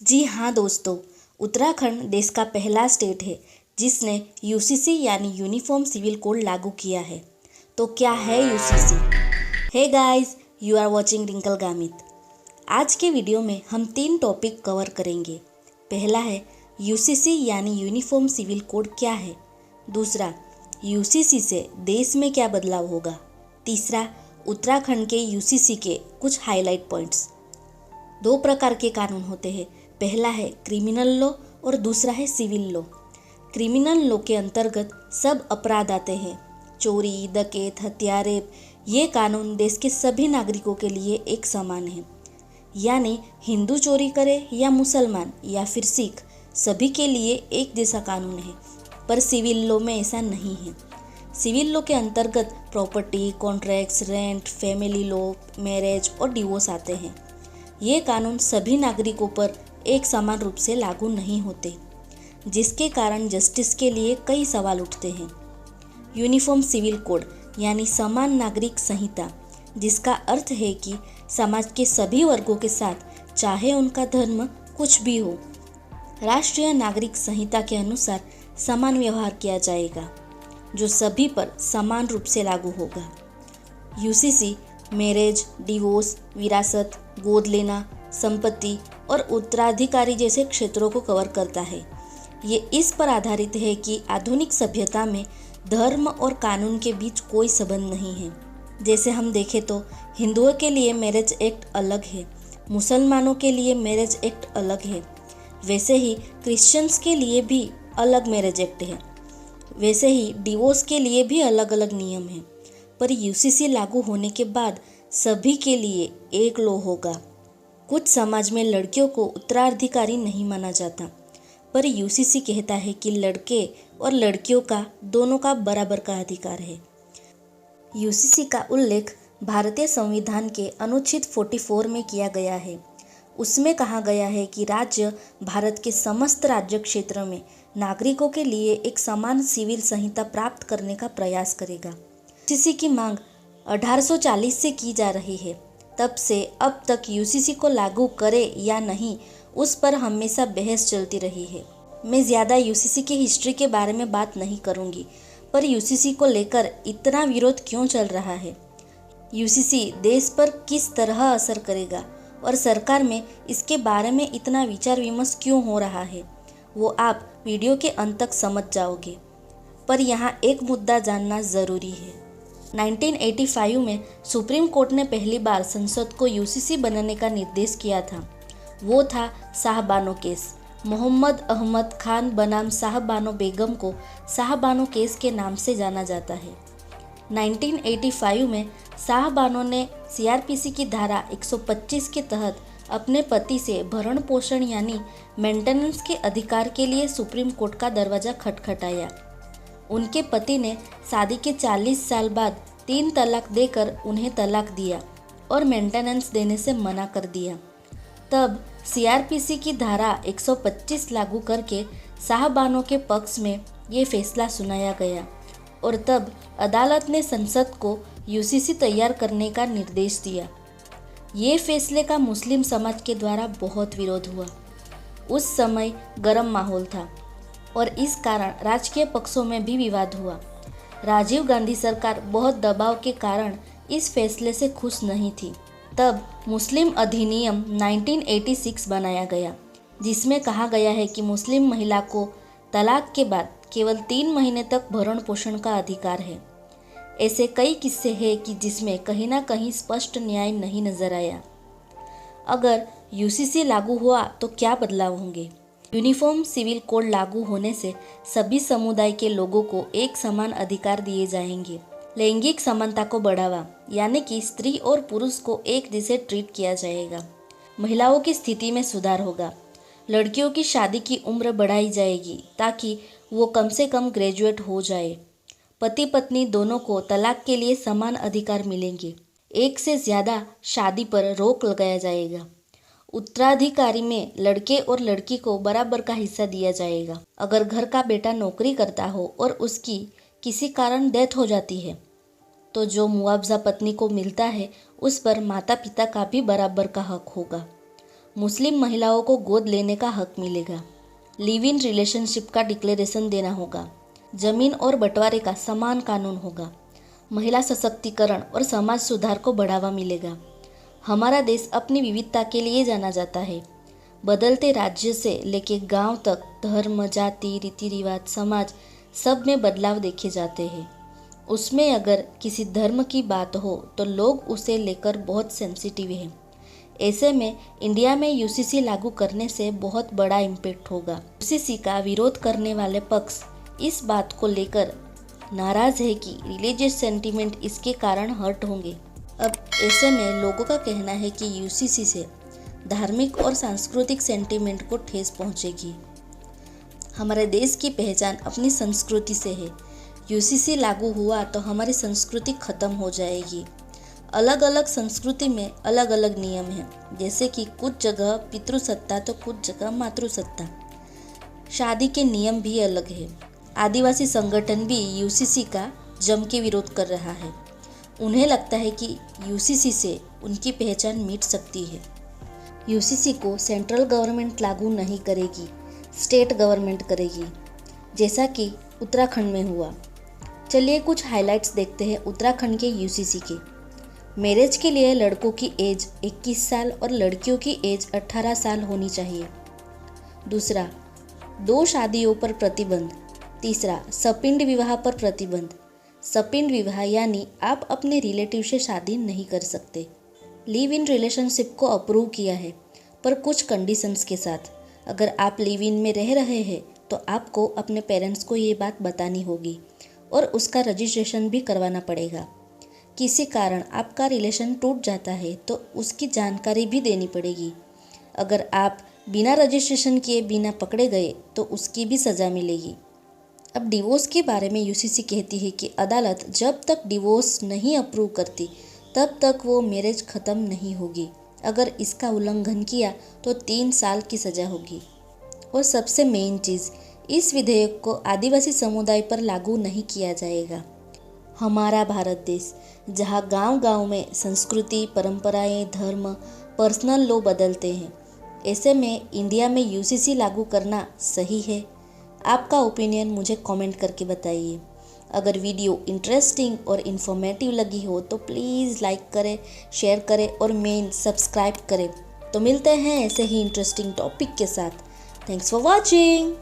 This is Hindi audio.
जी हाँ दोस्तों, उत्तराखंड देश का पहला स्टेट है जिसने यूसीसी यानी यूनिफॉर्म सिविल कोड लागू किया है। तो क्या है UCC? Hey guys, you are watching Rinkal Gamit. आज के वीडियो में हम 3 टॉपिक कवर करेंगे। पहला है यूसीसी यानी यूनिफॉर्म सिविल कोड क्या है। दूसरा, यूसीसी से देश में क्या बदलाव होगा। तीसरा, उत्तराखंड के यूसीसी के कुछ हाईलाइट पॉइंट्स। 2 प्रकार के कानून होते हैं, पहला है क्रिमिनल लॉ और दूसरा है सिविल लॉ। क्रिमिनल लॉ के अंतर्गत सब अपराध आते हैं, चोरी, डकैत, हत्या, रेप। ये कानून देश के सभी नागरिकों के लिए एक समान है, यानी हिंदू चोरी करे या मुसलमान या फिर सिख, सभी के लिए एक जैसा कानून है। पर सिविल लॉ में ऐसा नहीं है। सिविल लॉ के अंतर्गत property, contracts, rent, family law, marriage और डिवोर्स आते हैं। ये कानून सभी नागरिकों पर एक समान रूप से लागू नहीं होते, जिसके कारण जस्टिस के लिए कई सवाल उठते हैं। यूनिफॉर्म सिविल कोड यानी समान नागरिक संहिता, जिसका अर्थ है कि समाज के सभी वर्गों के साथ, चाहे उनका धर्म कुछ भी हो, राष्ट्रीय नागरिक संहिता के अनुसार समान व्यवहार किया जाएगा, जो सभी पर समान रूप से लागू होगा। यूसीसी मैरिज, डिवोर्स, विरासत, गोद लेना, संपत्ति और उत्तराधिकारी जैसे क्षेत्रों को कवर करता है। ये इस पर आधारित है कि आधुनिक सभ्यता में धर्म और कानून के बीच कोई संबंध नहीं है। जैसे हम देखें तो हिंदुओं के लिए मैरिज एक्ट अलग है, मुसलमानों के लिए मैरिज एक्ट अलग है, वैसे ही क्रिश्चियंस के लिए भी अलग मैरिज एक्ट है, वैसे ही डिवोर्स के लिए भी अलग अलग नियम हैं। पर यूसीसी लागू होने के बाद सभी के लिए एक लॉ होगा। कुछ समाज में लड़कियों को उत्तराधिकारी नहीं माना जाता, पर यूसीसी कहता है कि लड़के और लड़कियों का दोनों का बराबर का अधिकार है। यूसीसी का उल्लेख भारतीय संविधान के अनुच्छेद 44 में किया गया है। उसमें कहा गया है कि राज्य भारत के समस्त राज्य क्षेत्र में नागरिकों के लिए एक समान सिविल संहिता प्राप्त करने का प्रयास करेगा। यूसीसी की मांग 1840 से की जा रही है। तब से अब तक यूसीसी को लागू करे या नहीं, उस पर हमेशा बहस चलती रही है। मैं ज़्यादा यूसीसी की हिस्ट्री के बारे में बात नहीं करूंगी, पर यूसीसी को लेकर इतना विरोध क्यों चल रहा है, यूसीसी देश पर किस तरह असर करेगा और सरकार में इसके बारे में इतना विचार विमर्श क्यों हो रहा है, वो आप वीडियो के अंत तक समझ जाओगे। पर यहाँ एक मुद्दा जानना ज़रूरी है। 1985 में सुप्रीम कोर्ट ने पहली बार संसद को यूसीसी बनाने का निर्देश किया था। वो था शाहबानो केस। मोहम्मद अहमद खान बनाम शाहबानो बेगम को शाहबानो केस के नाम से जाना जाता है। 1985 में शाहबानो ने सीआरपीसी की धारा 125 के तहत अपने पति से भरण पोषण यानी मेंटेनेंस के अधिकार के लिए सुप्रीम कोर्ट का दरवाज़ा खटखटाया। उनके पति ने शादी के 40 साल बाद 3 तलाक देकर उन्हें तलाक दिया और मेंटेनेंस देने से मना कर दिया। तब सीआरपीसी की धारा 125 लागू करके शाहबानो के पक्ष में ये फैसला सुनाया गया और तब अदालत ने संसद को यूसीसी तैयार करने का निर्देश दिया। ये फैसले का मुस्लिम समाज के द्वारा बहुत विरोध हुआ। उस समय गर्म माहौल था और इस कारण राजकीय पक्षों में भी विवाद हुआ। राजीव गांधी सरकार बहुत दबाव के कारण इस फैसले से खुश नहीं थी। तब मुस्लिम अधिनियम 1986 बनाया गया, जिसमें कहा गया है कि मुस्लिम महिला को तलाक के बाद केवल 3 महीने तक भरण पोषण का अधिकार है। ऐसे कई किस्से हैं कि जिसमें कहीं ना कहीं स्पष्ट न्याय नहीं नजर आया। अगर यूसीसी लागू हुआ तो क्या बदलाव होंगे? यूनिफॉर्म सिविल कोड लागू होने से सभी समुदाय के लोगों को एक समान अधिकार दिए जाएंगे। लैंगिक समानता को बढ़ावा, यानी कि स्त्री और पुरुष को एक जैसे ट्रीट किया जाएगा। महिलाओं की स्थिति में सुधार होगा। लड़कियों की शादी की उम्र बढ़ाई जाएगी ताकि वो कम से कम ग्रेजुएट हो जाए। पति पत्नी दोनों को तलाक के लिए समान अधिकार मिलेंगे। एक से ज़्यादा शादी पर रोक लगाया जाएगा। उत्तराधिकारी में लड़के और लड़की को बराबर का हिस्सा दिया जाएगा। अगर घर का बेटा नौकरी करता हो और उसकी किसी कारण डेथ हो जाती है, तो जो मुआवजा पत्नी को मिलता है, उस पर माता पिता का भी बराबर का हक होगा। मुस्लिम महिलाओं को गोद लेने का हक मिलेगा। लिव इन रिलेशनशिप का डिक्लेरेशन देना होगा। जमीन और बंटवारे का समान कानून होगा। महिला सशक्तिकरण और समाज सुधार को बढ़ावा मिलेगा। हमारा देश अपनी विविधता के लिए जाना जाता है। बदलते राज्य से लेकर गांव तक धर्म, जाति, रीति रिवाज, समाज सब में बदलाव देखे जाते हैं। उसमें अगर किसी धर्म की बात हो तो लोग उसे लेकर बहुत सेंसिटिव हैं। ऐसे में इंडिया में यूसीसी लागू करने से बहुत बड़ा इम्पैक्ट होगा। यूसीसी का विरोध करने वाले पक्ष इस बात को लेकर नाराज है कि रिलीजियस सेंटीमेंट इसके कारण हर्ट होंगे। अब ऐसे में लोगों का कहना है कि यूसीसी से धार्मिक और सांस्कृतिक सेंटीमेंट को ठेस पहुंचेगी। हमारे देश की पहचान अपनी संस्कृति से है। यूसीसी लागू हुआ तो हमारी संस्कृति खत्म हो जाएगी। अलग अलग संस्कृति में अलग अलग नियम हैं, जैसे कि कुछ जगह पितृसत्ता तो कुछ जगह मातृसत्ता। शादी के नियम भी अलग है। आदिवासी संगठन भी यूसीसी का जम के विरोध कर रहा है। उन्हें लगता है कि यूसीसी से उनकी पहचान मिट सकती है। यूसीसी को सेंट्रल गवर्नमेंट लागू नहीं करेगी, स्टेट गवर्नमेंट करेगी, जैसा कि उत्तराखंड में हुआ। चलिए कुछ हाइलाइट्स देखते हैं उत्तराखंड के यूसीसी के। मैरिज के लिए लड़कों की एज 21 साल और लड़कियों की एज 18 साल होनी चाहिए। दूसरा, 2 शादियों पर प्रतिबंध। तीसरा, सपिंड विवाह पर प्रतिबंध। सपिंड विवाह यानी आप अपने रिलेटिव से शादी नहीं कर सकते। लिव इन रिलेशनशिप को अप्रूव किया है, पर कुछ कंडीशंस के साथ। अगर आप लिव इन में रह रहे हैं तो आपको अपने पेरेंट्स को ये बात बतानी होगी और उसका रजिस्ट्रेशन भी करवाना पड़ेगा। किसी कारण आपका रिलेशन टूट जाता है तो उसकी जानकारी भी देनी पड़ेगी। अगर आप बिना रजिस्ट्रेशन किए बिना पकड़े गए तो उसकी भी सज़ा मिलेगी। अब डिवोर्स के बारे में यूसीसी कहती है कि अदालत जब तक डिवोर्स नहीं अप्रूव करती तब तक वो मैरिज ख़त्म नहीं होगी। अगर इसका उल्लंघन किया तो 3 साल की सज़ा होगी। और सबसे मेन चीज़, इस विधेयक को आदिवासी समुदाय पर लागू नहीं किया जाएगा। हमारा भारत देश, जहाँ गांव-गांव में संस्कृति, परंपराएं, धर्म, पर्सनल लॉ बदलते हैं, ऐसे में इंडिया में यूसीसी लागू करना सही है? आपका ओपिनियन मुझे कमेंट करके बताइए। अगर वीडियो इंटरेस्टिंग और इन्फॉर्मेटिव लगी हो तो प्लीज़ लाइक करें, शेयर करें और मेन सब्सक्राइब करें। तो मिलते हैं ऐसे ही इंटरेस्टिंग टॉपिक के साथ। Thanks for watching.